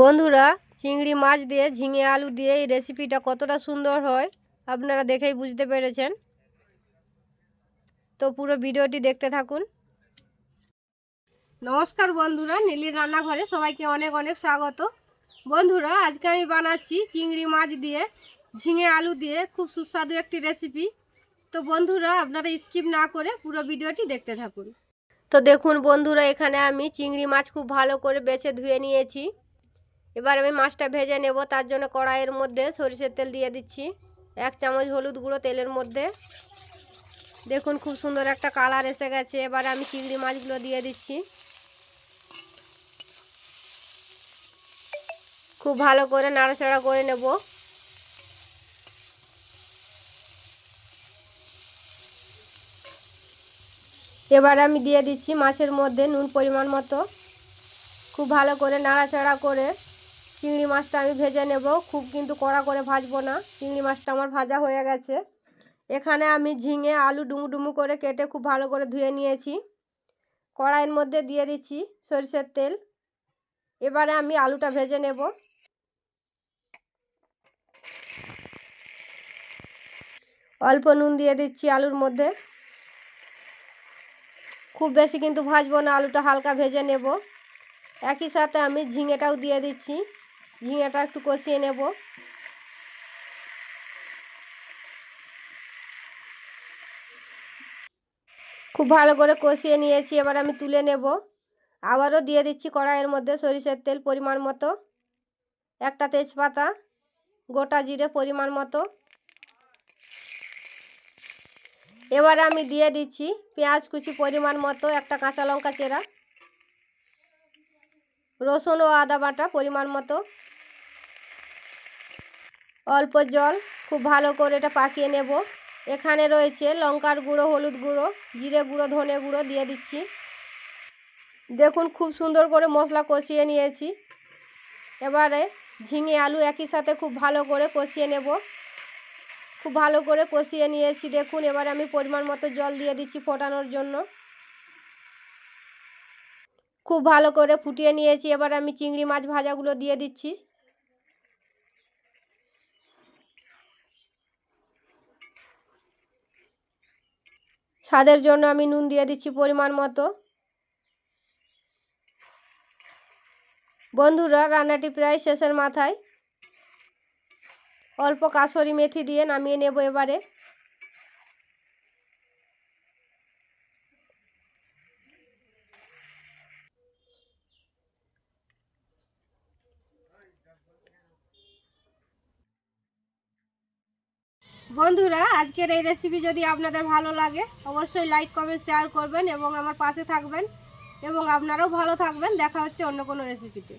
বন্ধুরা, চিংড়ি মাছ দিয়ে ঝিঙে আলু দিয়ে এই রেসিপিটা কতটা সুন্দর হয় আপনারা দেখেই বুঝতে পেরেছেন। তো পুরো ভিডিওটি দেখতে থাকুন। নমস্কার বন্ধুরা, নীলির রান্নাঘরে সবাইকে অনেক অনেক স্বাগত। বন্ধুরা, আজকে আমি বানাচ্ছি চিংড়ি মাছ দিয়ে ঝিঙে আলু দিয়ে খুব সুস্বাদু একটি রেসিপি। তো বন্ধুরা, আপনারা স্কিপ না করে পুরো ভিডিওটি দেখতে থাকুন। তো দেখুন বন্ধুরা, এখানে আমি চিংড়ি মাছ খুব ভালো করে বেছে ধুয়ে নিয়েছি। এবার আমি মাছটা ভেজে নেব। তার জন্য কড়াইয়ের মধ্যে সরিষার তেল দিয়ে দিচ্ছি, 1 চামচ হলুদ গুঁড়ো তেলের মধ্যে। দেখুন খুব সুন্দর একটা কালার এসে গেছে। এবার আমি চিংড়ি মাছগুলো দিয়ে দিচ্ছি, খুব ভালো করে নাড়াচাড়া করে নেব। এবার আমি দিয়ে দিচ্ছি মাছের মধ্যে নুন পরিমাণ মতো। খুব ভালো করে নাড়াচাড়া করে চিংড়ি মাছটা আমি ভেজে নেব। খুব কিন্তু কড়া করে ভাজবো না। চিংড়ি মাছটা আমার ভাজা হয়ে গেছে। এখানে আমি ঝিঙে আলু ডুমু ডুমু করে কেটে খুব ভালো করে ধুয়ে নিয়েছি। কড়াইয়ের মধ্যে দিয়ে দিচ্ছি সরিষার তেল। এবারে আমি আলুটা ভেজে নেব। অল্প নুন দিয়ে দিচ্ছি আলুর মধ্যে। খুব বেশি কিন্তু ভাজবো না, আলুটা হালকা ভেজে নেব। একই সাথে আমি ঝিঙেটাও দিয়ে দিচ্ছি। ঝিঙেটা একটু কষিয়ে নেব। খুব ভালো করে কষিয়ে নিয়েছি। এবার আমি তুলে নেব। আবারও দিয়ে দিচ্ছি কড়াইয়ের মধ্যে সরিষার তেল পরিমাণ মতো, একটা তেজপাতা, গোটা জিরে পরিমাণ মতো। এবার আমি দিয়ে দিচ্ছি পেঁয়াজ কুচি পরিমাণ মতো, একটা কাঁচা লঙ্কা চেরা, রসুন ও আদা বাটা পরিমাণ মতো, অল্প জল। খুব ভালো করে এটা পাকিয়ে নেব। এখানে রয়েছে লঙ্কার গুঁড়ো, হলুদ গুঁড়ো, জিরে গুঁড়ো, ধনে গুঁড়ো দিয়ে দিচ্ছি। দেখুন খুব সুন্দর করে মশলা কষিয়ে নিয়েছি। এবারে ঝিঙে আলু একই সাথে খুব ভালো করে কষিয়ে নেব। খুব ভালো করে কষিয়ে নিয়েছি। দেখুন এবার আমি পরিমাণ মতো জল দিয়ে দিচ্ছি ফোটানোর জন্য। খুব ভালো করে ফুটিয়ে নিয়েছি। এবার আমি চিংড়ি মাছ ভাজাগুলো দিয়ে দিচ্ছি। স্বাদের জন্য আমি নুন দিয়ে দিচ্ছি পরিমাণ মতো। বন্ধুরা, রান্নাটি প্রায় শেষের মাথায়। অল্প কাসুরি মেথি দিয়ে নামিয়ে নেব এবারে। বন্ধুরা, আজকের এই রেসিপি যদি আপনাদের ভালো লাগে অবশ্যই লাইক কমেন্ট শেয়ার করবেন এবং আমার পাশে থাকবেন, এবং আপনারাও ভালো থাকবেন। দেখা হচ্ছে অন্য কোনো রেসিপিতে।